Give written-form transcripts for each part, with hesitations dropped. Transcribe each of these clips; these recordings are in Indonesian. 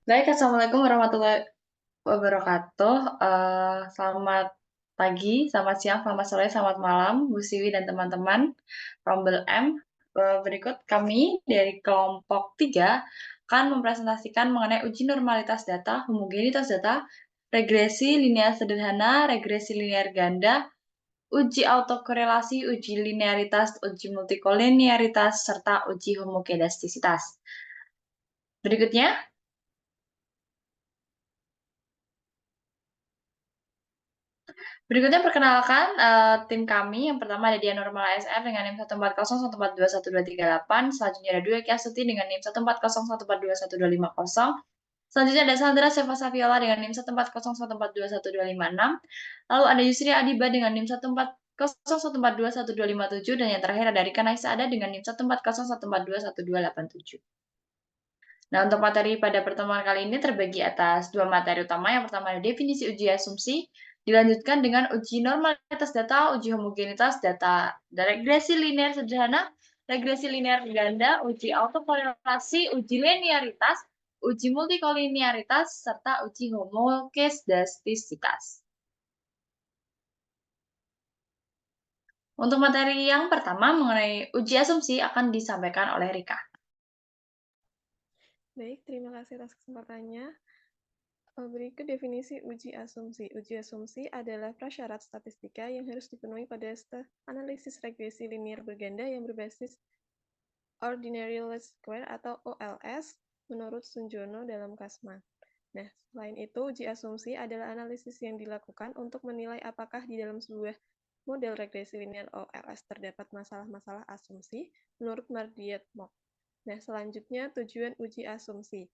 Baik, Assalamualaikum warahmatullahi wabarakatuh. Selamat pagi, selamat siang, selamat sore, selamat malam, Bu Siwi dan teman-teman Rombel M. Berikut kami dari kelompok 3 akan mempresentasikan mengenai uji normalitas data, homogenitas data, regresi linear sederhana, regresi linear ganda, uji autokorelasi, uji linearitas, uji multikolinearitas, serta uji homogenastisitas. Berikutnya, berikutnya perkenalkan tim kami. Yang pertama ada Dia Normal ASR dengan NIM 140142123 Selanjutnya ada Dwi Eki dengan NIM 14014212250. Selanjutnya ada Sandra Seva Saviola dengan NIM 14014212256. Lalu ada Yusri Adiba dengan NIM 14014212257 dan yang terakhir ada Rika Naisa Ada dengan NIM 14014212287. Nah, untuk materi pada pertemuan kali ini terbagi atas dua materi utama. Yang pertama ada definisi uji asumsi, dilanjutkan dengan uji normalitas data, uji homogenitas data, dan regresi linear sederhana, regresi linear ganda, uji autokorelasi, uji linearitas, uji multikolinearitas, serta uji homogenastisitas. Untuk materi yang pertama mengenai uji asumsi akan disampaikan oleh Rika. Baik, terima kasih atas kesempatannya. Berikut definisi uji asumsi. Uji asumsi adalah prasyarat statistika yang harus dipenuhi pada analisis regresi linear berganda yang berbasis ordinary least square atau OLS menurut Sunjono dalam Kasma. Nah, selain itu, uji asumsi adalah analisis yang dilakukan untuk menilai apakah di dalam sebuah model regresi linear OLS terdapat masalah-masalah asumsi menurut Mardiat-Mock. Nah, selanjutnya tujuan uji asumsi.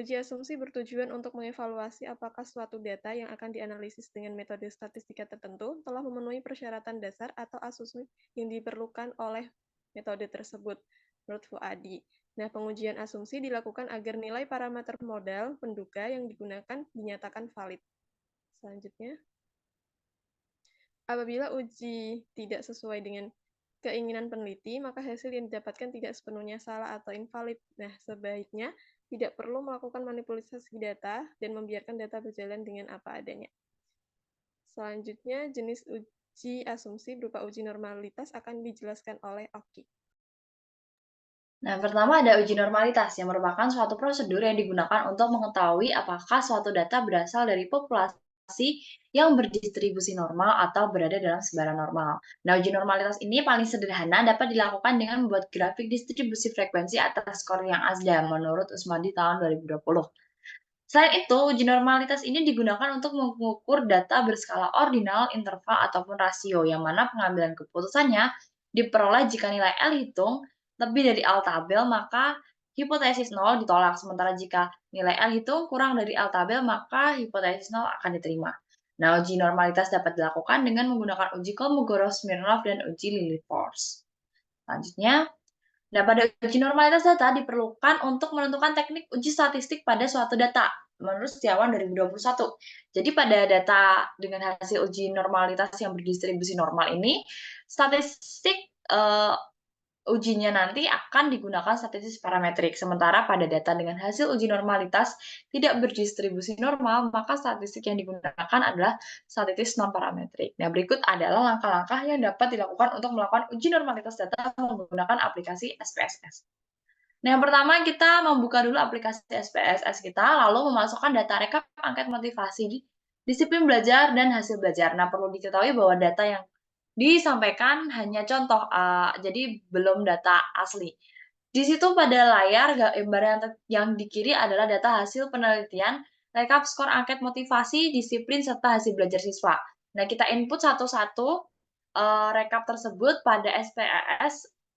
Uji asumsi bertujuan untuk mengevaluasi apakah suatu data yang akan dianalisis dengan metode statistika tertentu telah memenuhi persyaratan dasar atau asumsi yang diperlukan oleh metode tersebut, menurut Fuadi. Nah, pengujian asumsi dilakukan agar nilai parameter modal penduga yang digunakan dinyatakan valid. Selanjutnya, apabila uji tidak sesuai dengan keinginan peneliti, maka hasil yang didapatkan tidak sepenuhnya salah atau invalid. Nah, sebaiknya tidak perlu melakukan manipulasi data dan membiarkan data berjalan dengan apa adanya. Selanjutnya, jenis uji asumsi berupa uji normalitas akan dijelaskan oleh Oki. Nah, pertama ada uji normalitas yang merupakan suatu prosedur yang digunakan untuk mengetahui apakah suatu data berasal dari populasi yang berdistribusi normal atau berada dalam sebaran normal. Nah, uji normalitas ini paling sederhana dapat dilakukan dengan membuat grafik distribusi frekuensi atas skor yang ASDA menurut Usmadi tahun 2020. Selain itu, uji normalitas ini digunakan untuk mengukur data berskala ordinal, interval, ataupun rasio, yang mana pengambilan keputusannya diperoleh jika nilai L hitung lebih dari L tabel, maka hipotesis 0 ditolak. Sementara jika nilai L hitung kurang dari L tabel, maka hipotesis 0 akan diterima. Nah, uji normalitas dapat dilakukan dengan menggunakan uji Kolmogorov-Smirnov dan uji Lilliefors. Selanjutnya, nah, pada uji normalitas data diperlukan untuk menentukan teknik uji statistik pada suatu data, menurut Setiawan 2021. Jadi pada data dengan hasil uji normalitas yang berdistribusi normal ini, statistik ujinya nanti akan digunakan statistik parametrik. Sementara pada data dengan hasil uji normalitas tidak berdistribusi normal, maka statistik yang digunakan adalah statistik non-parametrik. Nah, berikut adalah langkah-langkah yang dapat dilakukan untuk melakukan uji normalitas data menggunakan aplikasi SPSS. Nah, yang pertama kita membuka dulu aplikasi SPSS kita, lalu memasukkan data rekap angket motivasi di disiplin belajar dan hasil belajar. Nah, perlu diketahui bahwa data yang disampaikan hanya contoh, jadi belum data asli. Di situ pada layar gambar yang di kiri adalah data hasil penelitian, rekap skor angket motivasi, disiplin, serta hasil belajar siswa. Nah, kita input satu-satu rekap tersebut pada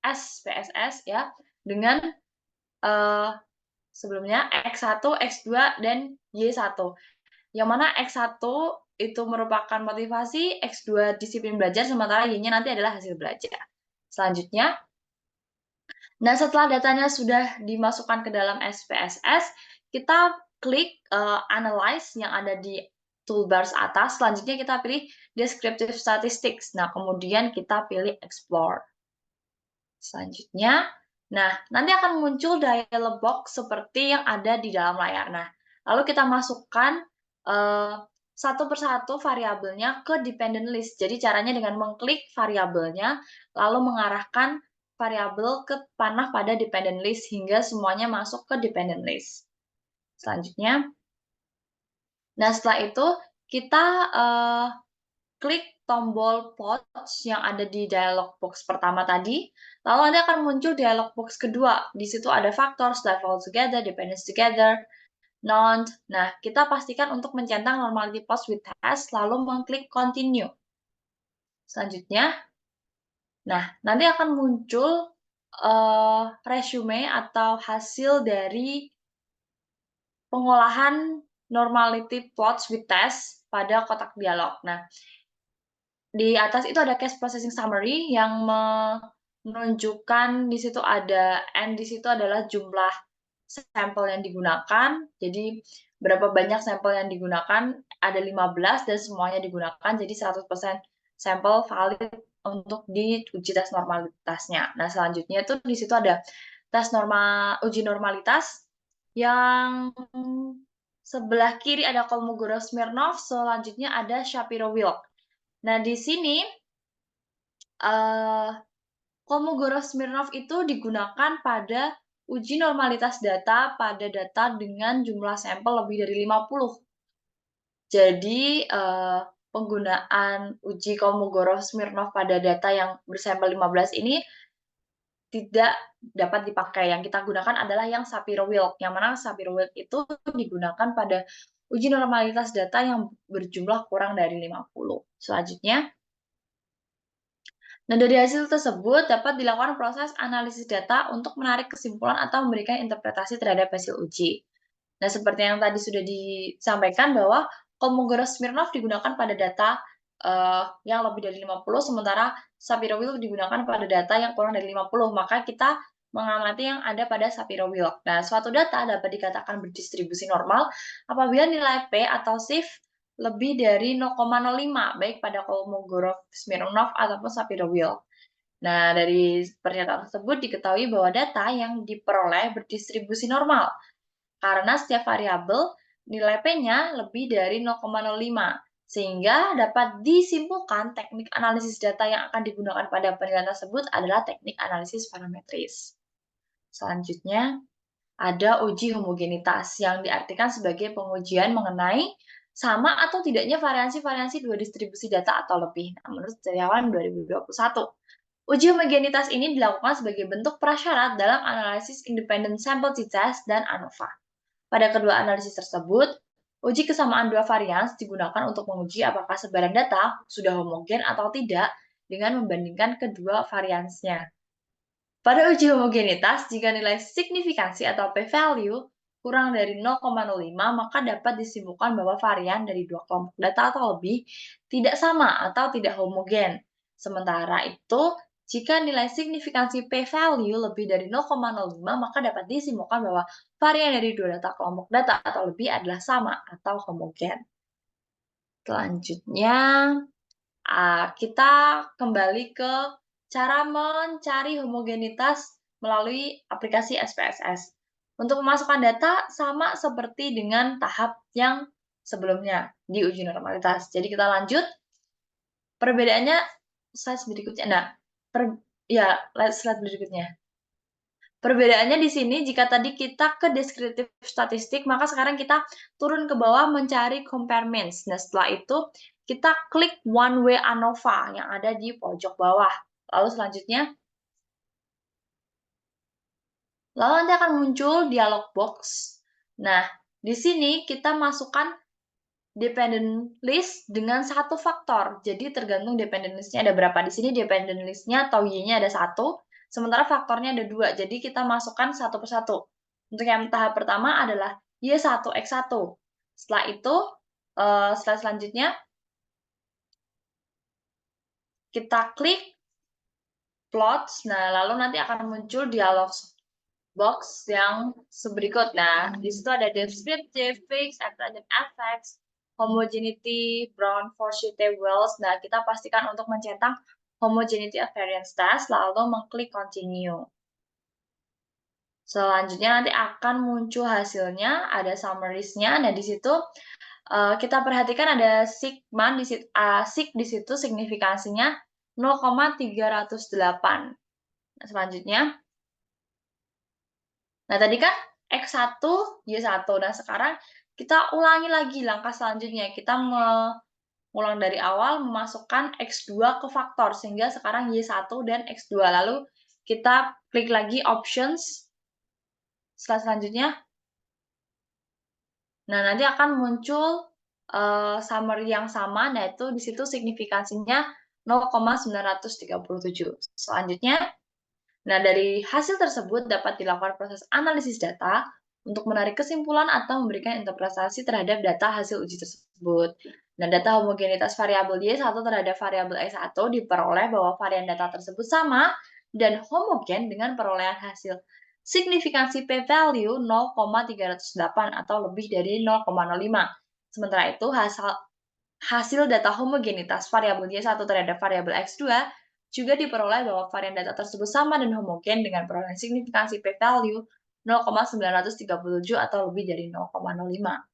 SPSS ya, dengan sebelumnya X1, X2, dan Y1. Yang mana X1 itu merupakan motivasi, X2 disiplin belajar, sementara Y-nya nanti adalah hasil belajar. Selanjutnya, nah setelah datanya sudah dimasukkan ke dalam SPSS, kita klik Analyze yang ada di toolbars atas. Selanjutnya kita pilih Descriptive Statistics. Nah, kemudian kita pilih Explore. Selanjutnya, Nah, nanti akan muncul dialog box seperti yang ada di dalam layar. Nah, lalu kita masukkan satu persatu variabelnya ke dependent list. Jadi caranya dengan mengklik variabelnya, lalu mengarahkan variabel ke panah pada dependent list hingga semuanya masuk ke dependent list. Selanjutnya, nah setelah itu kita klik tombol plots yang ada di dialog box pertama tadi, lalu nanti akan muncul dialog box kedua. Di situ ada factors, level together, dependence together, none. Nah, kita pastikan untuk mencentang normality plots with test, lalu mengklik continue. Selanjutnya, nah nanti akan muncul resume atau hasil dari pengolahan normality plots with test pada kotak dialog. Nah, di atas itu ada case processing summary yang menunjukkan di situ ada N, di situ adalah jumlah sampel yang digunakan. Jadi berapa banyak sampel yang digunakan, ada 15 dan semuanya digunakan, jadi 100% sampel valid untuk diuji tes normalitasnya. Nah, selanjutnya itu di situ ada uji normalitas yang sebelah kiri ada Kolmogorov-Smirnov, selanjutnya ada Shapiro-Wilk. Nah, di sini Kolmogorov-Smirnov itu digunakan pada uji normalitas data pada data dengan jumlah sampel lebih dari 50. Jadi, penggunaan uji Kolmogorov-Smirnov pada data yang bersampel 15 ini tidak dapat dipakai. Yang kita gunakan adalah yang Shapiro-Wilk, yang mana Shapiro-Wilk itu digunakan pada uji normalitas data yang berjumlah kurang dari 50. Selanjutnya, nah, dari hasil tersebut dapat dilakukan proses analisis data untuk menarik kesimpulan atau memberikan interpretasi terhadap hasil uji. Nah, seperti yang tadi sudah disampaikan bahwa Kolmogorov-Smirnov digunakan pada data yang lebih dari 50, sementara Shapiro-Wilk digunakan pada data yang kurang dari 50. Maka kita mengamati yang ada pada Shapiro-Wilk. Nah, suatu data dapat dikatakan berdistribusi normal apabila nilai P atau SIF lebih dari 0,05, baik pada Kolmogorov-Smirnov ataupun Shapiro-Wilk. Nah, dari pernyataan tersebut diketahui bahwa data yang diperoleh berdistribusi normal karena setiap variabel nilai P-nya lebih dari 0,05, sehingga dapat disimpulkan teknik analisis data yang akan digunakan pada penilaian tersebut adalah teknik analisis parametris. Selanjutnya, ada uji homogenitas yang diartikan sebagai pengujian mengenai sama atau tidaknya variansi-variansi dua distribusi data atau lebih. Nah, menurut sejarawan 2021. Uji homogenitas ini dilakukan sebagai bentuk prasyarat dalam analisis independent sample t-test dan ANOVA. Pada kedua analisis tersebut, uji kesamaan dua varian digunakan untuk menguji apakah sebaran data sudah homogen atau tidak dengan membandingkan kedua variansnya. Pada uji homogenitas, jika nilai signifikansi atau p-value kurang dari 0,05, maka dapat disimpulkan bahwa varian dari dua kelompok data atau lebih tidak sama atau tidak homogen. Sementara itu, jika nilai signifikansi p-value lebih dari 0,05, maka dapat disimpulkan bahwa varian dari dua kelompok data atau lebih adalah sama atau homogen. Selanjutnya, kita kembali ke cara mencari homogenitas melalui aplikasi SPSS. Untuk memasukkan data sama seperti dengan tahap yang sebelumnya di uji normalitas. Jadi kita lanjut, perbedaannya slide berikutnya. Nah, slide berikutnya. Perbedaannya di sini, jika tadi kita ke deskriptif statistik, maka sekarang kita turun ke bawah mencari compare means. Nah, setelah itu kita klik one way ANOVA yang ada di pojok bawah. Lalu selanjutnya, lalu nanti akan muncul dialog box. Nah, di sini kita masukkan dependent list dengan satu faktor. Jadi tergantung dependent list-nya ada berapa. Di sini dependent list-nya atau Y-nya ada 1, sementara faktornya ada 2. Jadi kita masukkan satu persatu. Untuk yang tahap pertama adalah Y1X1. Setelah itu, slide selanjutnya, kita klik plots. Nah, lalu nanti akan muncul dialog box yang berikut. Nah, di situ ada descriptive, fixed, random effects, homogeneity, brown forsyth tables. Nah, kita pastikan untuk mencentang homogeneity of variance test, lalu mengklik continue. Selanjutnya nanti akan muncul hasilnya, ada summaries-nya. Nah, di situ, kita perhatikan ada sigma sig di situ signifikansinya 0,308. Nah, selanjutnya, nah tadi kan X1, Y1. Nah, sekarang kita ulangi lagi langkah selanjutnya. Kita ulang dari awal memasukkan X2 ke faktor, sehingga sekarang Y1 dan X2. Lalu kita klik lagi options, selanjutnya. Nah, nanti akan muncul summary yang sama, nah itu di situ signifikansinya 0,937. Selanjutnya, nah dari hasil tersebut dapat dilakukan proses analisis data untuk menarik kesimpulan atau memberikan interpretasi terhadap data hasil uji tersebut. Nah, data homogenitas variabel Y1 terhadap variabel X1 diperoleh bahwa varian data tersebut sama dan homogen dengan perolehan hasil signifikansi p-value 0,308 atau lebih dari 0,05. Sementara itu, hasil data homogenitas variabel Y1 terhadap variabel X2 juga diperoleh bahwa varian data tersebut sama dan homogen dengan perolehan signifikansi p-value 0,937 atau lebih dari 0,05.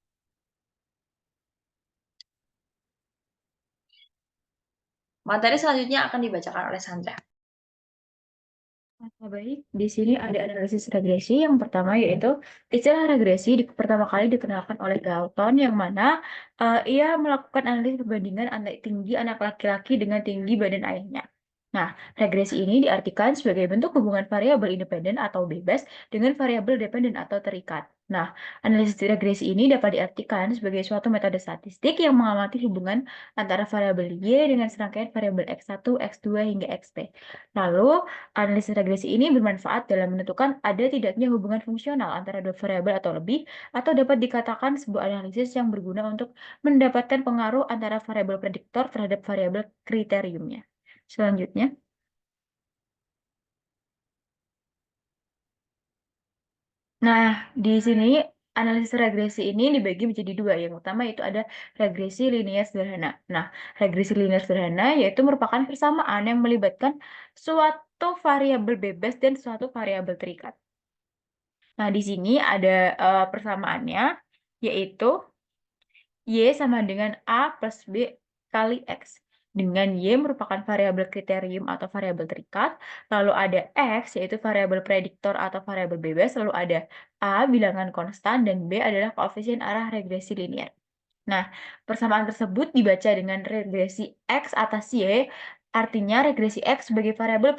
Materi selanjutnya akan dibacakan oleh Sandra. Baik, di sini ada analisis regresi. Yang pertama yaitu istilah regresi pertama kali dikenalkan oleh Galton, yang mana ia melakukan analisis perbandingan tinggi anak laki-laki dengan tinggi badan ayahnya. Nah, regresi ini diartikan sebagai bentuk hubungan variabel independen atau bebas dengan variabel dependen atau terikat. Nah, analisis regresi ini dapat diartikan sebagai suatu metode statistik yang mengamati hubungan antara variabel Y dengan serangkaian variabel X1, X2, hingga Xp. Lalu, analisis regresi ini bermanfaat dalam menentukan ada tidaknya hubungan fungsional antara dua variabel atau lebih, atau dapat dikatakan sebuah analisis yang berguna untuk mendapatkan pengaruh antara variabel prediktor terhadap variabel kriteriumnya. Selanjutnya, nah di sini analisis regresi ini dibagi menjadi dua. Yang pertama itu ada regresi linear sederhana. Nah, regresi linear sederhana yaitu merupakan persamaan yang melibatkan suatu variabel bebas dan suatu variabel terikat. Nah, di sini ada persamaannya, yaitu Y sama dengan A plus B kali X. Dengan Y merupakan variabel kriterium atau variabel terikat, lalu ada X yaitu variabel prediktor atau variabel bebas, lalu ada A bilangan konstan, dan B adalah koefisien arah regresi linear. Nah, persamaan tersebut dibaca dengan regresi X atas Y, artinya regresi X sebagai variabel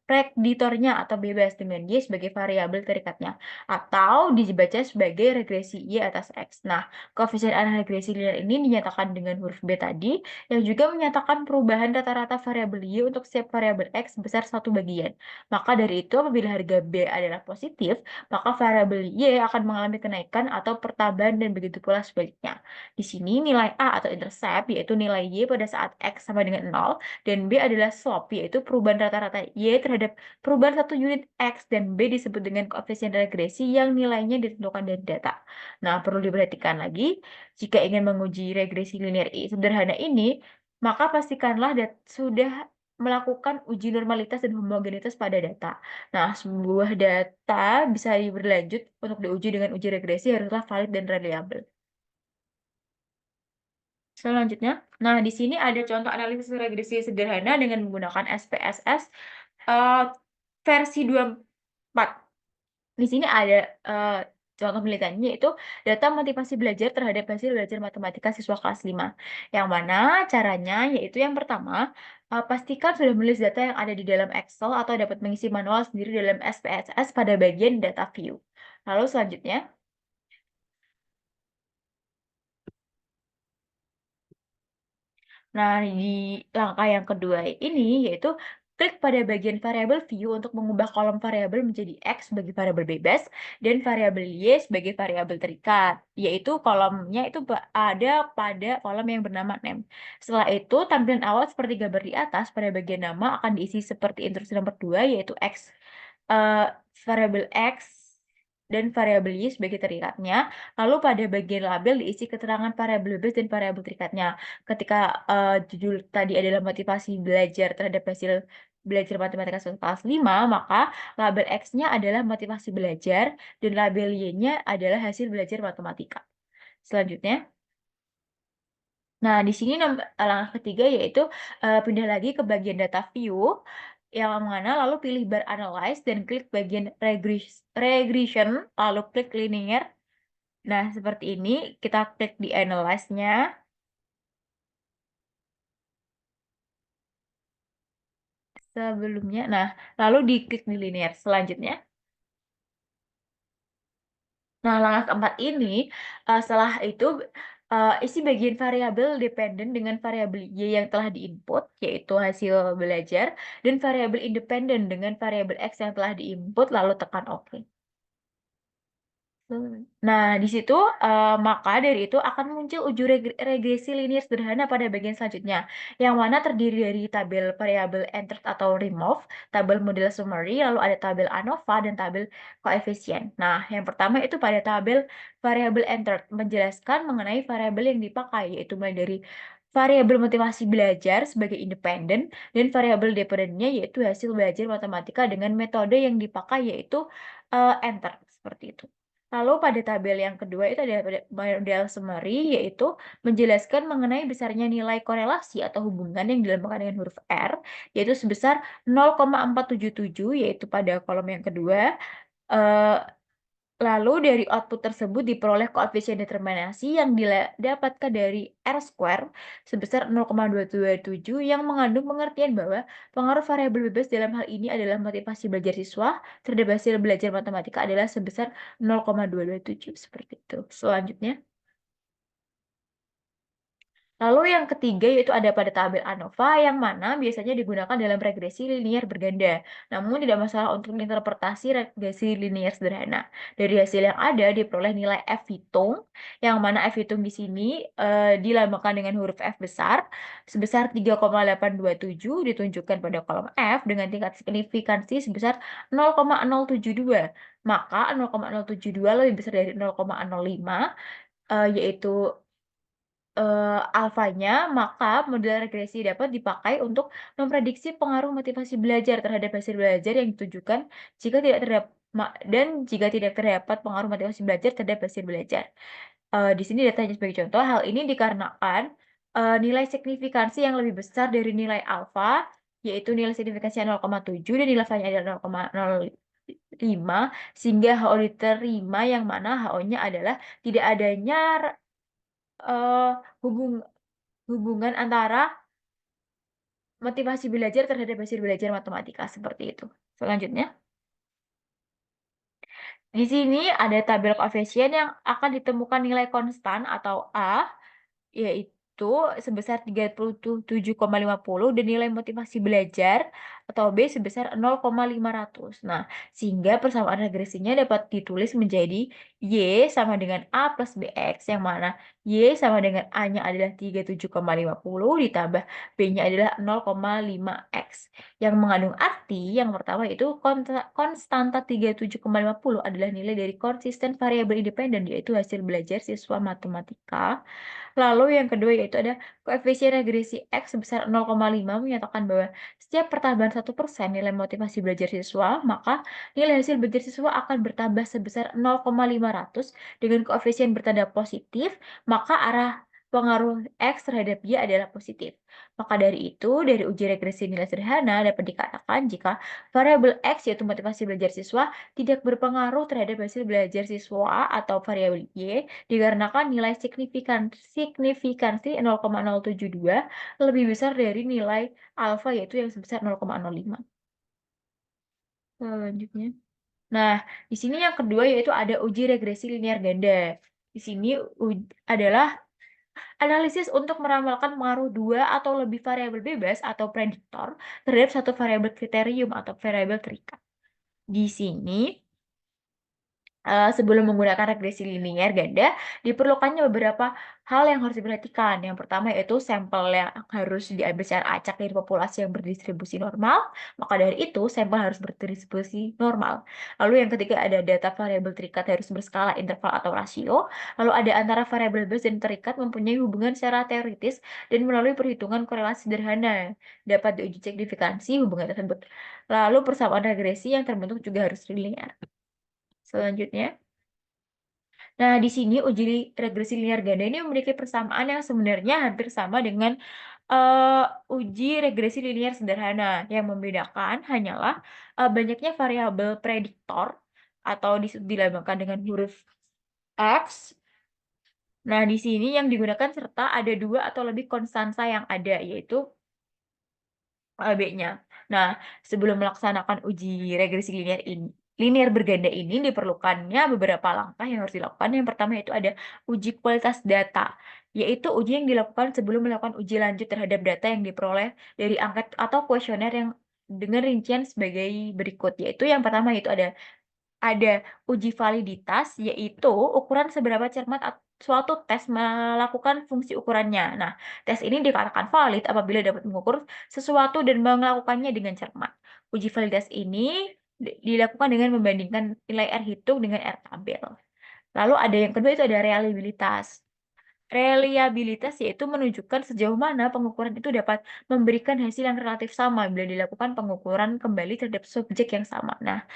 preditornya atau bebas dengan Y sebagai variabel terikatnya, atau dibaca sebagai regresi Y atas X. Nah, koefisien arah regresi linear ini dinyatakan dengan huruf B tadi, yang juga menyatakan perubahan rata-rata variabel Y untuk setiap variabel X sebesar satu bagian. Maka dari itu, apabila harga B adalah positif, maka variabel Y akan mengalami kenaikan atau pertambahan, dan begitu pula sebaliknya. Di sini nilai A atau intercept yaitu nilai Y pada saat X sama dengan 0, dan B adalah slope yaitu perubahan rata-rata Y terhadap perubahan satu unit X, dan B disebut dengan koefisien regresi yang nilainya ditentukan dari data. Nah, perlu diperhatikan lagi, jika ingin menguji regresi linear sederhana ini, maka pastikanlah sudah melakukan uji normalitas dan homogenitas pada data. Nah, sebuah data bisa berlanjut untuk diuji dengan uji regresi haruslah valid dan reliable. Selanjutnya, nah di sini ada contoh analisis regresi sederhana dengan menggunakan SPSS versi 24. Di sini ada contoh penelitiannya, yaitu data motivasi belajar terhadap hasil belajar matematika siswa kelas 5. Yang mana caranya yaitu yang pertama, pastikan sudah menulis data yang ada di dalam Excel atau dapat mengisi manual sendiri dalam SPSS pada bagian data view. Lalu selanjutnya, nah, di langkah yang kedua ini yaitu klik pada bagian variabel view untuk mengubah kolom variabel menjadi X sebagai variabel bebas dan variabel Y sebagai variabel terikat, yaitu kolomnya itu ada pada kolom yang bernama name. Setelah itu, tampilan awal seperti gambar di atas pada bagian nama akan diisi seperti instruksi nomor 2, yaitu variabel X dan variabel Y sebagai terikatnya. Lalu pada bagian label diisi keterangan variabel bebas dan variabel terikatnya. Ketika judul tadi adalah motivasi belajar terhadap hasil belajar matematika kelas 5, maka label X-nya adalah motivasi belajar dan label Y-nya adalah hasil belajar matematika. Selanjutnya, nah di sini langkah ketiga yaitu pindah lagi ke bagian data view yang mana lalu pilih bar analyze dan klik bagian regression lalu klik linear. Nah, seperti ini kita klik di analyze-nya. Sebelumnya, nah lalu diklik di linear selanjutnya. Nah, langkah keempat ini, setelah itu, isi bagian variabel dependen dengan variabel Y yang telah diinput, yaitu hasil belajar, dan variabel independen dengan variabel X yang telah diinput, lalu tekan OK. Nah, di situ, maka dari itu akan muncul ujung regresi linear sederhana pada bagian selanjutnya, yang mana terdiri dari tabel variabel entered atau remove, tabel model summary, lalu ada tabel ANOVA, dan tabel koefisien. Nah, yang pertama itu pada tabel variabel entered, menjelaskan mengenai variabel yang dipakai, yaitu mulai dari variabel motivasi belajar sebagai independen, dan variabel dependennya yaitu hasil belajar matematika dengan metode yang dipakai, yaitu enter, seperti itu. Lalu pada tabel yang kedua itu ada model summary, yaitu menjelaskan mengenai besarnya nilai korelasi atau hubungan yang dilambangkan dengan huruf R, yaitu sebesar 0,477, yaitu pada kolom yang kedua. Lalu dari output tersebut diperoleh koefisien determinasi yang didapatkan dari R square sebesar 0,227 yang mengandung pengertian bahwa pengaruh variabel bebas dalam hal ini adalah motivasi belajar siswa terhadap hasil belajar matematika adalah sebesar 0,227, seperti itu. Selanjutnya. Lalu yang ketiga yaitu ada pada tabel ANOVA yang mana biasanya digunakan dalam regresi linear berganda. Namun tidak masalah untuk interpretasi regresi linear sederhana. Dari hasil yang ada diperoleh nilai F hitung, yang mana F hitung di sini dilambangkan dengan huruf F besar sebesar 3,827 ditunjukkan pada kolom F dengan tingkat signifikansi sebesar 0,072. Maka 0,072 lebih besar dari 0,05 yaitu alfanya, maka model regresi dapat dipakai untuk memprediksi pengaruh motivasi belajar terhadap hasil belajar yang ditujukan jika tidak terdapat pengaruh motivasi belajar terhadap hasil belajar. Di sini datanya sebagai contoh, hal ini dikarenakan nilai signifikansi yang lebih besar dari nilai alfa, yaitu nilai signifikansi 0,7 dan nilai alfanya adalah 0,05, sehingga HO diterima yang mana HO-nya adalah tidak adanya hubungan antara motivasi belajar terhadap hasil belajar matematika, seperti itu. Selanjutnya. Di sini ada tabel koefisien yang akan ditemukan nilai konstan atau A, yaitu sebesar 37,50 dan nilai motivasi belajar atau B sebesar 0,500. Nah, sehingga persamaan regresinya dapat ditulis menjadi Y sama dengan A plus BX, yang mana Y sama dengan A-nya adalah 37,50 ditambah B-nya adalah 0,5X. Yang mengandung arti yang pertama itu konstanta 37,50 adalah nilai dari konsisten variabel independen, yaitu hasil belajar siswa matematika. Lalu yang kedua yaitu ada koefisien regresi X sebesar 0,5 menyatakan bahwa setiap pertambahan 1% nilai motivasi belajar siswa, maka nilai hasil belajar siswa akan bertambah sebesar 0,500 dengan koefisien bertanda positif, maka arah pengaruh X terhadap Y adalah positif. Maka dari itu, dari uji regresi nilai sederhana dapat dikatakan jika variabel X yaitu motivasi belajar siswa tidak berpengaruh terhadap hasil belajar siswa atau variabel Y dikarenakan nilai signifikansi 0,072 lebih besar dari nilai alfa yaitu yang sebesar 0,05. Selanjutnya. Nah, di sini yang kedua yaitu ada uji regresi linear ganda. Di sini adalah analisis untuk meramalkan pengaruh dua atau lebih variabel bebas atau prediktor terhadap satu variabel kriterium atau variabel terikat. Di sini sebelum menggunakan regresi linier ganda, diperlukannya beberapa hal yang harus diperhatikan. Yang pertama yaitu sampel yang harus diambil secara acak dari populasi yang berdistribusi normal, maka dari itu sampel harus berdistribusi normal. Lalu yang ketiga ada data variabel terikat harus berskala, interval, atau rasio. Lalu ada antara variabel bebas dan terikat mempunyai hubungan secara teoritis dan melalui perhitungan korelasi sederhana dapat diuji signifikansi hubungan tersebut. Lalu persamaan regresi yang terbentuk juga harus linear. Selanjutnya, nah di sini uji regresi linear ganda ini memiliki persamaan yang sebenarnya hampir sama dengan uji regresi linear sederhana. Yang membedakan hanyalah banyaknya variabel prediktor atau dilambangkan dengan huruf X. Nah, di sini yang digunakan serta ada 2 atau lebih konstansa yang ada, yaitu B-nya. Nah, sebelum melaksanakan uji regresi linear berganda ini diperlukannya beberapa langkah yang harus dilakukan. Yang pertama yaitu ada uji kualitas data, yaitu uji yang dilakukan sebelum melakukan uji lanjut terhadap data yang diperoleh dari angket atau kuesioner yang dengan rincian sebagai berikut, yaitu yang pertama yaitu ada uji validitas, yaitu ukuran seberapa cermat suatu tes melakukan fungsi ukurannya. Nah, tes ini dikatakan valid apabila dapat mengukur sesuatu dan melakukannya dengan cermat. Uji validitas ini dilakukan dengan membandingkan nilai R hitung dengan R tabel. Lalu ada yang kedua itu ada reliabilitas. Reliabilitas yaitu menunjukkan sejauh mana pengukuran itu dapat memberikan hasil yang relatif sama bila dilakukan pengukuran kembali terhadap subjek yang sama. Nah,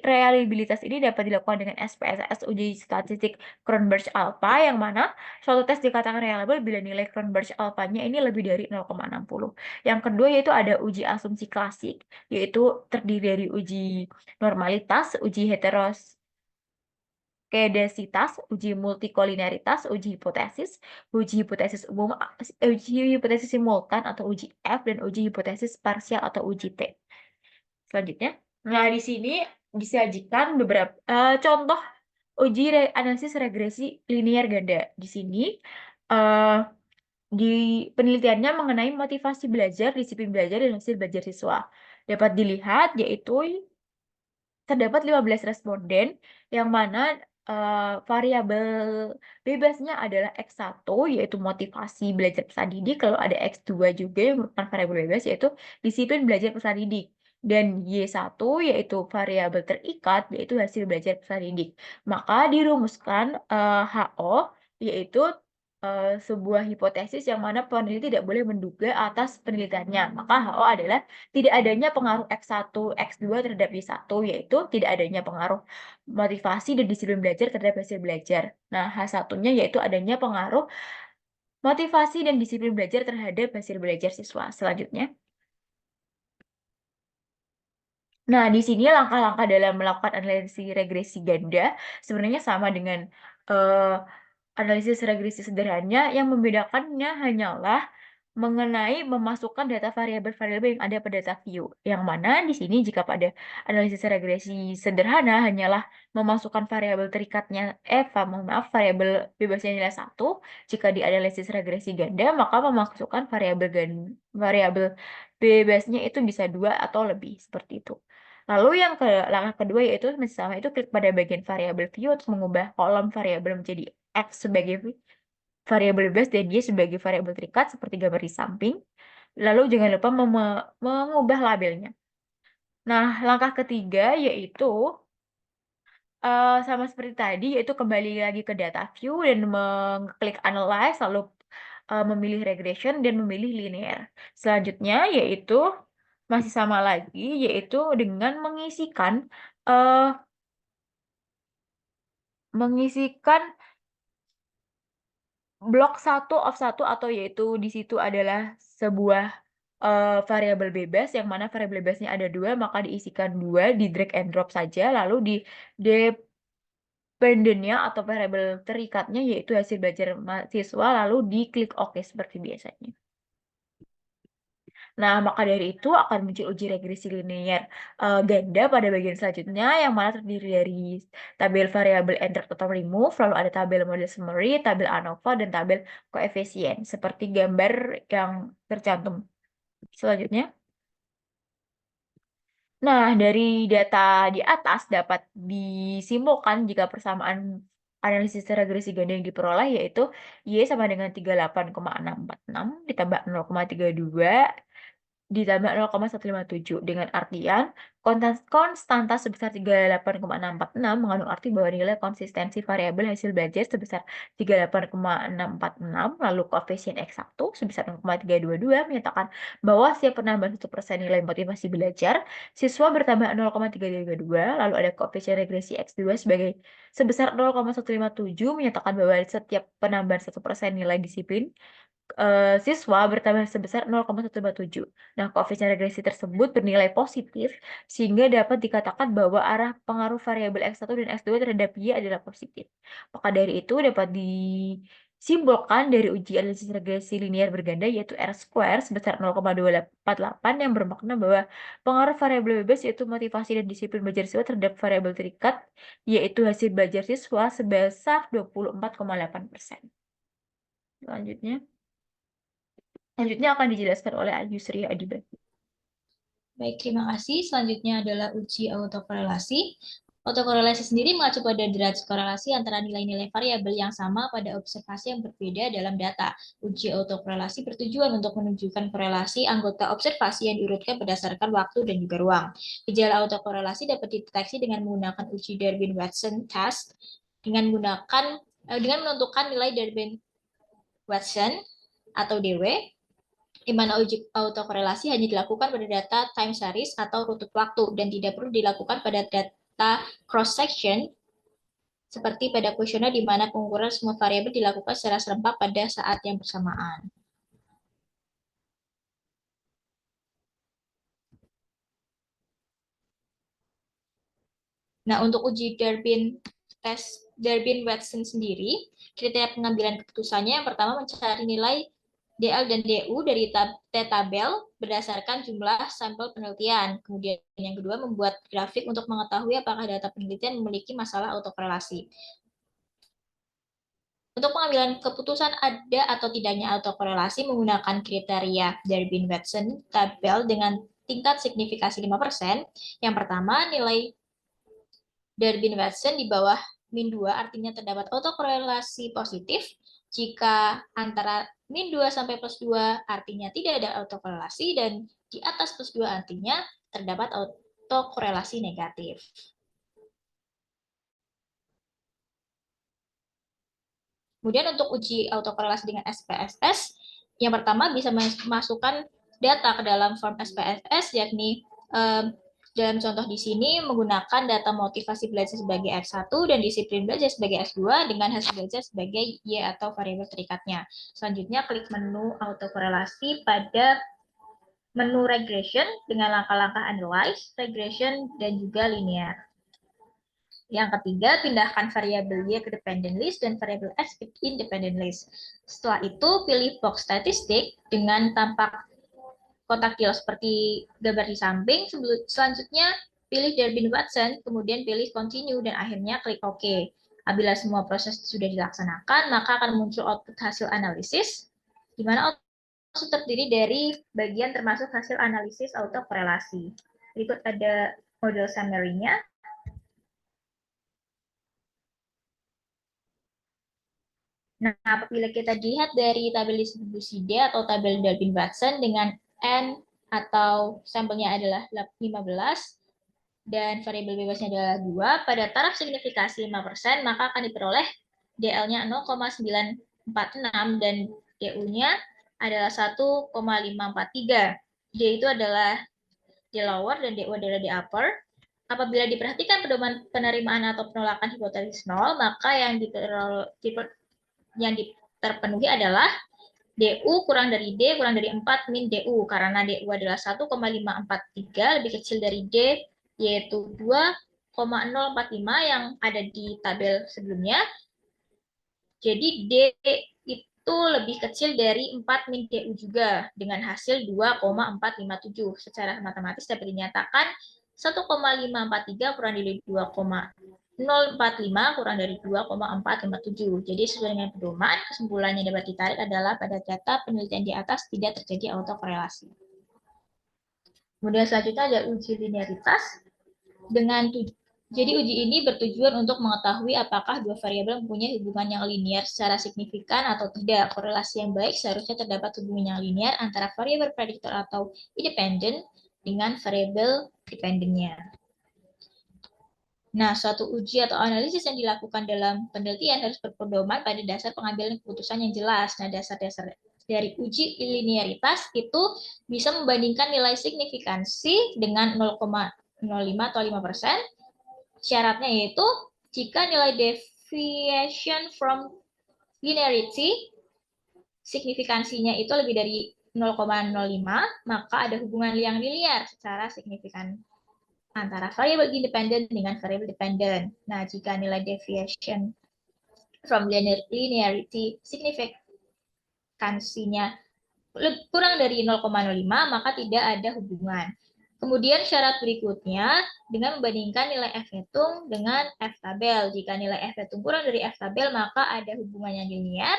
reliabilitas ini dapat dilakukan dengan SPSS uji statistik Cronberg alpha yang mana suatu tes dikatakan reliable bila nilai Cronberg alpha-nya ini lebih dari 0,60. Yang kedua yaitu ada uji asumsi klasik, yaitu terdiri dari uji normalitas, uji kedesitas, uji multikolineritas, uji hipotesis umum, uji hipotesis simultan atau uji F, dan uji hipotesis parsial atau uji T. Selanjutnya, nah di sini disajikan beberapa contoh uji analisis regresi linear ganda. Di sini di penelitiannya mengenai motivasi belajar, disiplin belajar, dan hasil belajar siswa. Dapat dilihat yaitu terdapat 15 responden yang mana variabel bebasnya adalah X1 yaitu motivasi belajar peserta didik, lalu ada X2 juga yang merupakan variabel bebas yaitu disiplin belajar peserta didik, dan Y1 yaitu variabel terikat yaitu hasil belajar peserta didik. Maka dirumuskan HO yaitu sebuah hipotesis yang mana peneliti tidak boleh menduga atas penelitiannya. Maka HO adalah tidak adanya pengaruh X1, X2 terhadap Y1, yaitu tidak adanya pengaruh motivasi dan disiplin belajar terhadap hasil belajar. Nah, H1-nya yaitu adanya pengaruh motivasi dan disiplin belajar terhadap hasil belajar siswa. Selanjutnya. Nah, di sini langkah-langkah dalam melakukan analisis regresi ganda sebenarnya sama dengan analisis regresi sederhana, yang membedakannya hanyalah mengenai memasukkan data variabel-variabel yang ada pada data view, yang mana di sini jika pada analisis regresi sederhana hanyalah memasukkan variabel terikatnya variabel bebasnya nilai 1. Jika di analisis regresi ganda maka memasukkan variabel bebasnya itu bisa 2 atau lebih, seperti itu. Lalu langkah kedua yaitu masih sama, itu klik pada bagian variabel view untuk mengubah kolom variabel menjadi X sebagai variabel bebas dan Y sebagai variabel terikat seperti gambar di samping. Lalu jangan lupa mengubah labelnya. Nah, langkah ketiga yaitu sama seperti tadi, yaitu kembali lagi ke data view dan mengklik analyze, lalu memilih regression dan memilih linear. Selanjutnya yaitu masih sama lagi, yaitu dengan mengisikan blok 1 of 1 atau yaitu di situ adalah sebuah variabel bebas yang mana variabel bebasnya ada 2, maka diisikan 2, di drag and drop saja, lalu di dependennya atau variabel terikatnya yaitu hasil belajar mahasiswa, lalu diklik OK seperti biasanya. Nah, maka dari itu akan muncul uji regresi linear ganda pada bagian selanjutnya, yang mana terdiri dari tabel variabel enter atau remove, lalu ada tabel model summary, tabel ANOVA, dan tabel koefisien, seperti gambar yang tercantum. Selanjutnya. Nah, dari data di atas dapat disimpulkan jika persamaan analisis regresi ganda yang diperoleh yaitu Y sama dengan 38,646 ditambah 0,32 ditambah 0,157 dengan artian konstanta sebesar 38,646 mengandung arti bahwa nilai konsistensi variabel hasil belajar sebesar 38,646 lalu koefisien X1 sebesar 0,322 menyatakan bahwa setiap penambahan 1% nilai motivasi belajar siswa bertambah 0,332 lalu ada koefisien regresi X2 sebesar 0,157 menyatakan bahwa setiap penambahan 1% nilai disiplin siswa bertambah sebesar 0,157. Nah, koefisien regresi tersebut bernilai positif sehingga dapat dikatakan bahwa arah pengaruh variabel X1 dan X2 terhadap Y adalah positif. Maka dari itu dapat disimbolkan dari uji analisis regresi linear berganda yaitu R square sebesar 0,248 yang bermakna bahwa pengaruh variabel bebas yaitu motivasi dan disiplin belajar siswa terhadap variabel terikat yaitu hasil belajar siswa sebesar 24,8%. Selanjutnya akan dijelaskan oleh Yusri Adibati. Baik, terima kasih. Selanjutnya adalah uji autokorelasi. Autokorelasi sendiri mengacu pada derajat korelasi antara nilai-nilai variabel yang sama pada observasi yang berbeda dalam data. Uji autokorelasi bertujuan untuk menunjukkan korelasi anggota observasi yang diurutkan berdasarkan waktu dan juga ruang. Gejala autokorelasi dapat dideteksi dengan menggunakan uji Darwin-Watson test dengan menentukan nilai Darwin-Watson atau DW di mana uji autokorelasi hanya dilakukan pada data time series atau rutut waktu dan tidak perlu dilakukan pada data cross-section seperti pada kuesioner di mana pengukuran semua variabel dilakukan secara serempak pada saat yang bersamaan. Nah, untuk uji Darwin-Watson sendiri, kriteria pengambilan keputusannya yang pertama mencari nilai DL dan DU dari tabel berdasarkan jumlah sampel penelitian. Kemudian yang kedua membuat grafik untuk mengetahui apakah data penelitian memiliki masalah autokorelasi. Untuk pengambilan keputusan ada atau tidaknya autokorelasi menggunakan kriteria Darwin-Watson tabel dengan tingkat signifikasi 5%. Yang pertama, nilai Darwin-Watson di bawah min 2 artinya terdapat autokorelasi positif. Jika antara min 2 sampai plus 2 artinya tidak ada autokorelasi dan di atas plus 2 artinya terdapat autokorelasi negatif. Kemudian untuk uji autokorelasi dengan SPSS, yang pertama bisa masukkan data ke dalam form SPSS, yakni dalam contoh di sini menggunakan data motivasi belajar sebagai X1 dan disiplin belajar sebagai X2 dengan hasil belajar sebagai Y atau variabel terikatnya. Selanjutnya klik menu autokorelasi pada menu regression dengan langkah-langkah analyze, regression, dan juga linear. Yang ketiga, pindahkan variabel Y ke dependent list dan variabel X ke independent list. Setelah itu, pilih box statistik dengan tampak kotak kios seperti gambar di samping. Selanjutnya, pilih Darwin-Watson, kemudian pilih continue, dan akhirnya klik OK. Apabila semua proses sudah dilaksanakan, maka akan muncul output hasil analisis, di mana output terdiri dari bagian termasuk hasil analisis autokorelasi. Berikut ada model summary-nya. Nah, apabila kita lihat dari tabel distribusi D atau tabel Darwin-Watson dengan N atau sampelnya adalah 15 dan variabel bebasnya adalah 2, pada taraf signifikasi 5%, maka akan diperoleh DL-nya 0,946 dan DU-nya adalah 1,543. D itu adalah D lower dan DU adalah D upper. Apabila diperhatikan pedoman penerimaan atau penolakan hipotesis 0, maka yang terpenuhi adalah DU kurang dari D kurang dari 4 min DU karena DU adalah 1,543 lebih kecil dari D yaitu 2,045 yang ada di tabel sebelumnya. Jadi D itu lebih kecil dari 4 min DU juga dengan hasil 2,457. Secara matematis dapat dinyatakan 1,543 kurang dari 2,045 kurang dari 2,457. Jadi sesuai dengan pedoman, kesimpulannya dapat ditarik adalah pada data penelitian di atas tidak terjadi autokorelasi. Kemudian selanjutnya ada uji linearitas. Jadi uji ini bertujuan untuk mengetahui apakah dua variabel mempunyai hubungan yang linear secara signifikan atau tidak. Korelasi yang baik seharusnya terdapat hubungan yang linear antara variabel prediktor atau independen dengan variabel dependennya. Nah, suatu uji atau analisis yang dilakukan dalam penelitian harus berpedoman pada dasar pengambilan keputusan yang jelas. Nah, dasar-dasar dari uji linearitas itu bisa membandingkan nilai signifikansi dengan 0,05 atau 5%. Syaratnya yaitu jika nilai deviation from linearity signifikansinya itu lebih dari 0,05, maka ada hubungan yang linear secara signifikan antara variabel independen dengan variabel dependent. Nah, jika nilai deviation from linearity signifikansinya kurang dari 0,05, maka tidak ada hubungan. Kemudian syarat berikutnya dengan membandingkan nilai F hitung dengan F tabel. Jika nilai F hitung kurang dari F tabel, maka ada hubungan yang linear.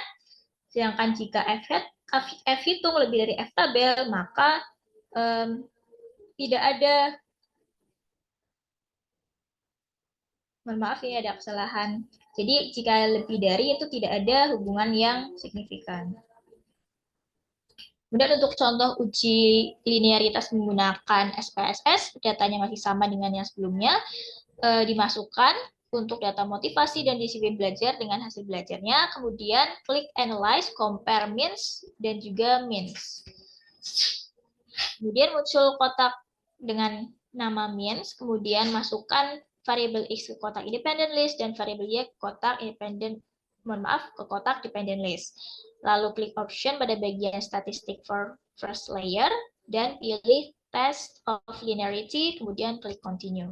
Sedangkan jika F hitung lebih dari F tabel, maka tidak ada, mohon maaf ini ada kesalahan. Jadi jika lebih dari itu tidak ada hubungan yang signifikan. Kemudian untuk contoh uji linearitas menggunakan SPSS, datanya masih sama dengan yang sebelumnya, dimasukkan untuk data motivasi dan disiplin belajar dengan hasil belajarnya, kemudian klik analyze, compare means, dan juga means. Kemudian muncul kotak dengan nama means, kemudian masukkan variabel X ke kotak independent list dan variabel Y ke kotak ke kotak dependent list. Lalu klik option pada bagian statistik for first layer dan pilih test of linearity, kemudian klik continue.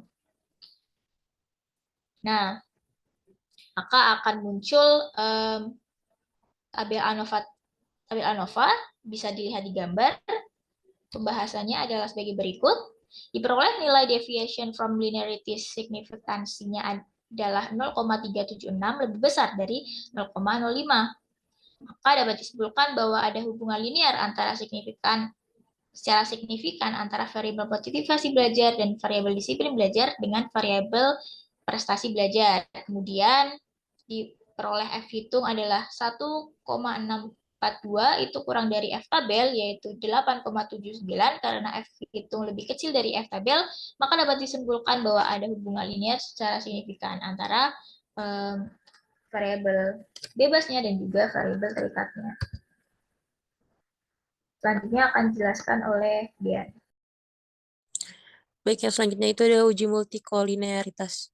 Nah, maka akan muncul tabel ANOVA, bisa dilihat di gambar. Pembahasannya adalah sebagai berikut. Diperoleh nilai deviation from linearity signifikansinya adalah 0,376, lebih besar dari 0,05. Maka dapat disimpulkan bahwa ada hubungan linear secara signifikan antara variabel motivasi belajar dan variabel disiplin belajar dengan variabel prestasi belajar. Kemudian diperoleh F hitung adalah 1,642, itu kurang dari F tabel yaitu 8,79. Karena F hitung lebih kecil dari F tabel, maka dapat disimpulkan bahwa ada hubungan linear secara signifikan antara variabel bebasnya dan juga variabel terikatnya. Selanjutnya akan dijelaskan oleh Dian. Baik, yang selanjutnya itu ada uji multikolinearitas.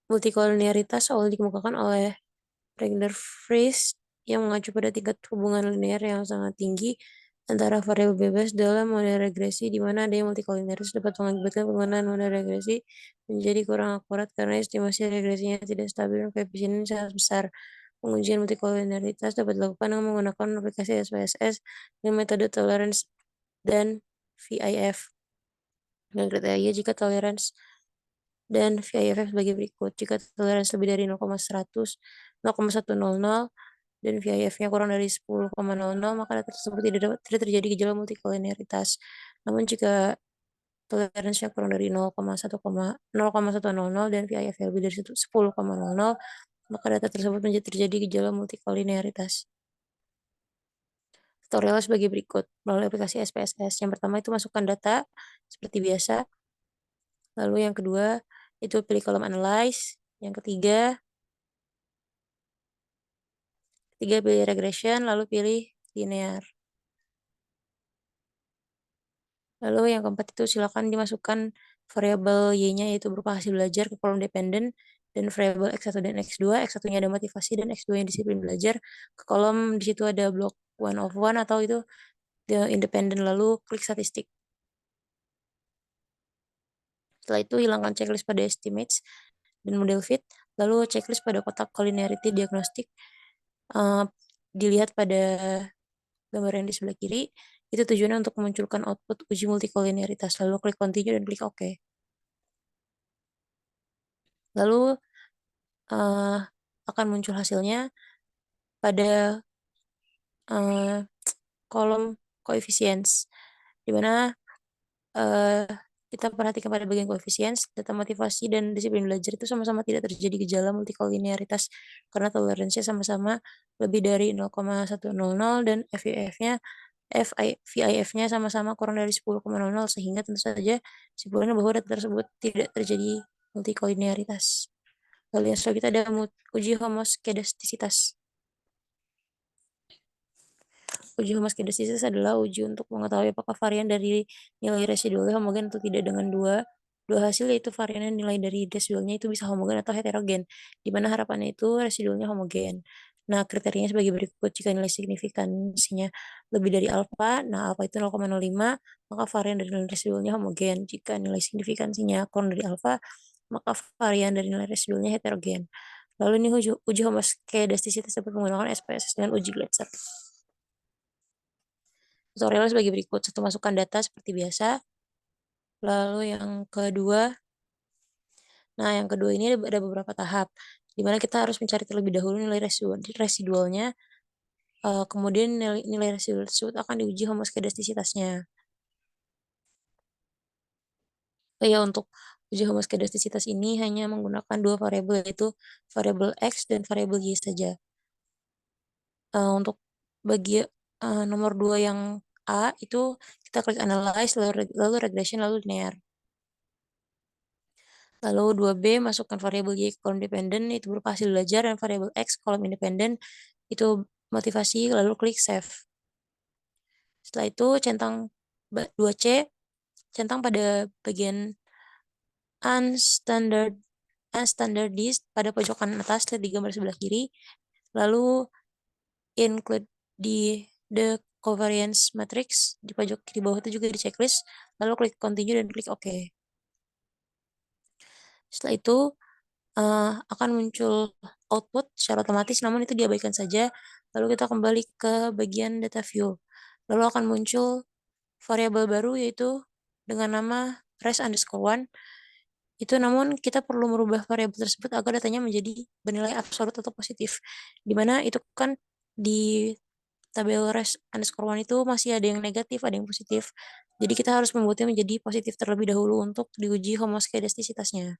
Multikolinearitas awal dikemukakan oleh Regner Friis yang mengacu pada tingkat hubungan linear yang sangat tinggi antara variabel bebas dalam model regresi, di mana adanya multikolinearitas dapat mengakibatkan penggunaan model regresi menjadi kurang akurat karena estimasi regresinya tidak stabil dan koefisiennya sangat besar. Pengujian multikolinearitas dapat dilakukan dengan menggunakan aplikasi SPSS dengan metode tolerance dan VIF. Dengan kriteria jika tolerance dan VIF sebagai berikut. Jika toleransi lebih dari 0,100, 0,100 dan VIF-nya kurang dari 10,00, maka data tersebut tidak terjadi gejala multikolinearitas. Namun jika toleransinya kurang dari 0,100 dan VIF-nya lebih dari 10,00, maka data tersebut terjadi gejala multikolinearitas. Tutorialnya sebagai berikut melalui aplikasi SPSS. Yang pertama itu masukkan data seperti biasa. Lalu yang kedua itu pilih kolom analyze. Yang ketiga pilih regression, lalu pilih linear. Lalu yang keempat itu silakan dimasukkan variabel Y-nya yaitu berupa hasil belajar ke kolom dependent dan variabel X1 dan X2. X1-nya ada motivasi dan X2 yang disiplin belajar. Ke kolom di situ ada block 1 of 1 atau itu independent, lalu klik statistik. Setelah itu hilangkan checklist pada estimates dan model fit, lalu checklist pada kotak collinearity diagnostik. Dilihat pada gambar yang di sebelah kiri, itu tujuannya untuk memunculkan output uji multikolinearitas. Lalu klik continue dan klik OK. Lalu akan muncul hasilnya pada kolom coefficients, di mana kita perhatikan pada bagian coefficients, data motivasi dan disiplin belajar itu sama-sama tidak terjadi gejala multikolinearitas karena toleransinya sama-sama lebih dari 0,100 dan VIF-nya sama-sama kurang dari 10,00 sehingga tentu saja kesimpulannya bahwa data tersebut tidak terjadi multikolinearitas. Lalu yang selanjutnya ada uji homoskedastisitas. Uji homoskedastisitas adalah uji untuk mengetahui apakah varian dari nilai residualnya homogen atau tidak dengan dua hasil, yaitu varian yang nilai dari residualnya itu bisa homogen atau heterogen, di mana harapannya itu residualnya homogen. Nah, kriterianya sebagai berikut. Jika nilai signifikansinya lebih dari alfa, nah alfa itu 0,05, maka varian dari nilai residualnya homogen. Jika nilai signifikansinya kurang dari alfa, maka varian dari nilai residualnya heterogen. Lalu ini uji homoskedastisitas dapat menggunakan SPSS dengan uji Glatzer. Tutorialnya sebagai berikut. Satu, masukkan data seperti biasa. Lalu yang kedua, yang kedua ini ada beberapa tahap, di mana kita harus mencari terlebih dahulu nilai residualnya, kemudian nilai residual tersebut akan diuji homoskedastisitasnya. Untuk uji homoskedastisitas ini hanya menggunakan dua variabel, yaitu variabel X dan variabel Y saja. Untuk bagi nomor 2 yang A itu kita klik analyze, lalu regression, lalu linear. Lalu 2B, masukkan variabel Y ke kolom dependen, itu berupa hasil belajar, dan variabel X kolom independen, itu motivasi, lalu klik save. Setelah itu centang 2C, centang pada bagian unstandardized pada pojokan atas, lihat di gambar sebelah kiri, lalu include di the covariance matrix di pojok kiri bawah itu juga di checklist, lalu klik continue dan klik OK. Setelah itu akan muncul output secara otomatis, namun itu diabaikan saja. Lalu kita kembali ke bagian data view. Lalu akan muncul variabel baru, yaitu dengan nama res_1. Itu namun kita perlu merubah variabel tersebut agar datanya menjadi bernilai absolut atau positif. Dimana itu kan di tabel res_1 itu masih ada yang negatif, ada yang positif. Jadi kita harus membuatnya menjadi positif terlebih dahulu untuk diuji homoskedastisitasnya.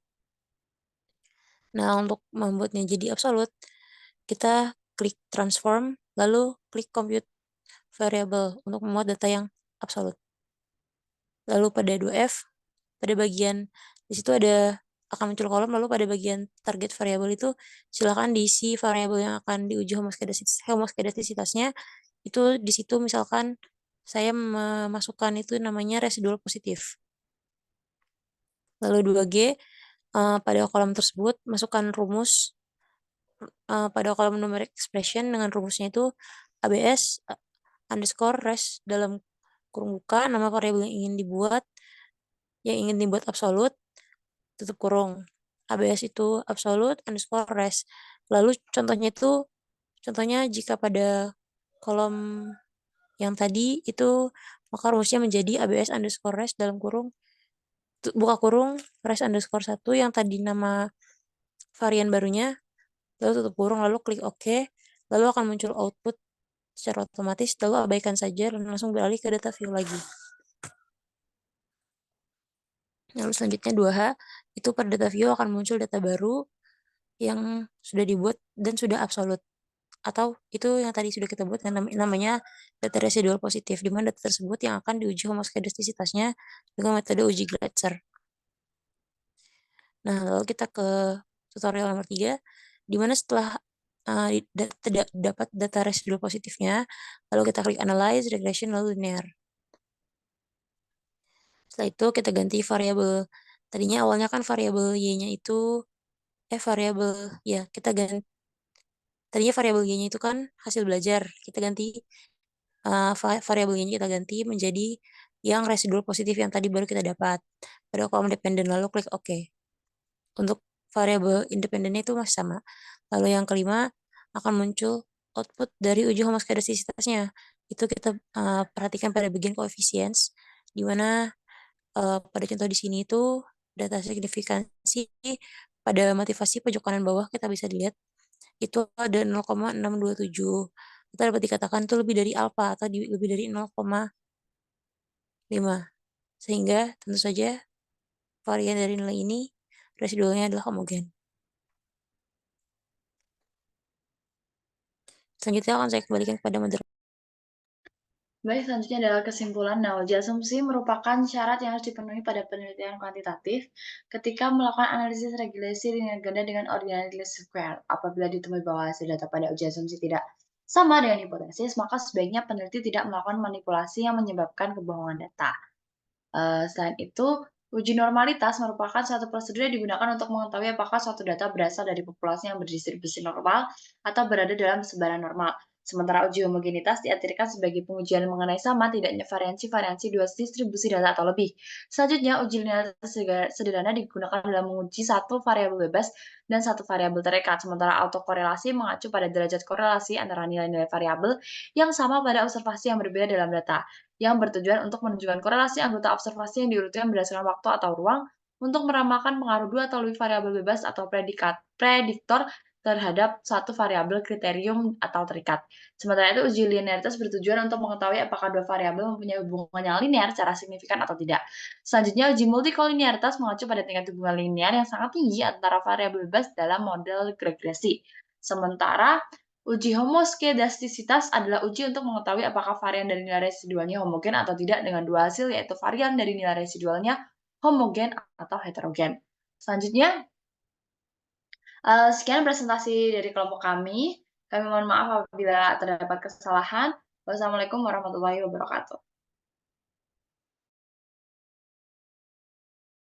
Nah, untuk membuatnya jadi absolut, kita klik transform, lalu klik compute variable untuk memuat data yang absolut. Lalu pada 2F, pada bagian di situ akan muncul kolom, lalu pada bagian target variable itu silakan diisi variabel yang akan diuji homoskedastisitasnya. Itu di situ misalkan saya memasukkan itu namanya residual positif. Lalu 2G, pada kolom tersebut masukkan rumus pada kolom numeric expression dengan rumusnya itu ABS underscore res dalam kurung buka, nama variabel yang ingin dibuat absolut, tutup kurung. ABS itu absolut underscore res. Lalu contohnya jika pada kolom yang tadi itu, maka rumusnya menjadi ABS underscore res dalam kurung, buka kurung, res underscore 1 yang tadi nama varian barunya, lalu tutup kurung, lalu klik OK, lalu akan muncul output secara otomatis, lalu abaikan saja dan langsung beralih ke data view lagi. Lalu selanjutnya 2H, itu pada data view akan muncul data baru yang sudah dibuat dan sudah absolut. Atau itu yang tadi sudah kita buat namanya data residual positif, di mana data tersebut yang akan diuji homoskedastisitasnya dengan metode uji Glatzer. Nah, lalu kita ke tutorial nomor 3, di mana setelah dapat data residual positifnya, lalu kita klik analyze, regression, lalu linear. Setelah itu kita ganti variabel. Tadinya awalnya kan variabel Y-nya itu tadinya variabel Y-nya itu kan hasil belajar. Kita ganti variabel Y-nya kita ganti menjadi yang residual positif yang tadi baru kita dapat pada kolom dependen, lalu klik OK. Untuk variabel independennya itu masih sama. Lalu yang kelima akan muncul output dari uji homoskedastisitasnya. Itu kita perhatikan pada bagian coefficients, di mana pada contoh di sini itu data signifikansi pada motivasi pojok kanan bawah kita bisa lihat itu ada 0,627. Kita dapat dikatakan itu lebih dari alfa atau lebih dari 0,5. Sehingga tentu saja varian dari nilai ini residualnya adalah homogen. Selanjutnya akan saya kembalikan kepada moderator. Baik, selanjutnya adalah kesimpulan. Nah, uji asumsi merupakan syarat yang harus dipenuhi pada penelitian kuantitatif ketika melakukan analisis regresi linear ganda dengan ordinary least square. Apabila ditemui bahwa hasil data pada uji asumsi tidak sama dengan hipotesis, maka sebaiknya peneliti tidak melakukan manipulasi yang menyebabkan kebohongan data. Selain itu, uji normalitas merupakan suatu prosedur yang digunakan untuk mengetahui apakah suatu data berasal dari populasi yang berdistribusi normal atau berada dalam sebaran normal. Sementara uji homogenitas diartikan sebagai pengujian mengenai sama tidaknya variansi-variansi dua distribusi data atau lebih. Selanjutnya, uji linearitas sederhana digunakan dalam menguji satu variabel bebas dan satu variabel terikat, sementara autokorelasi mengacu pada derajat korelasi antara nilai-nilai variabel yang sama pada observasi yang berbeda dalam data, yang bertujuan untuk menunjukkan korelasi anggota observasi yang diurutkan berdasarkan waktu atau ruang untuk meramalkan pengaruh dua atau lebih variabel bebas atau prediktor terhadap satu variabel kriterium atau terikat. Sementara itu, uji linearitas bertujuan untuk mengetahui apakah dua variabel mempunyai hubungan yang linear secara signifikan atau tidak. Selanjutnya, uji multikolinearitas mengacu pada tingkat hubungan linear yang sangat tinggi antara variabel bebas dalam model regresi. Sementara uji homoskedastisitas adalah uji untuk mengetahui apakah varian dari nilai residualnya homogen atau tidak dengan dua hasil, yaitu varian dari nilai residualnya homogen atau heterogen. Selanjutnya, sekian presentasi dari kelompok kami. Kami mohon maaf apabila terdapat kesalahan. Wassalamualaikum warahmatullahi wabarakatuh.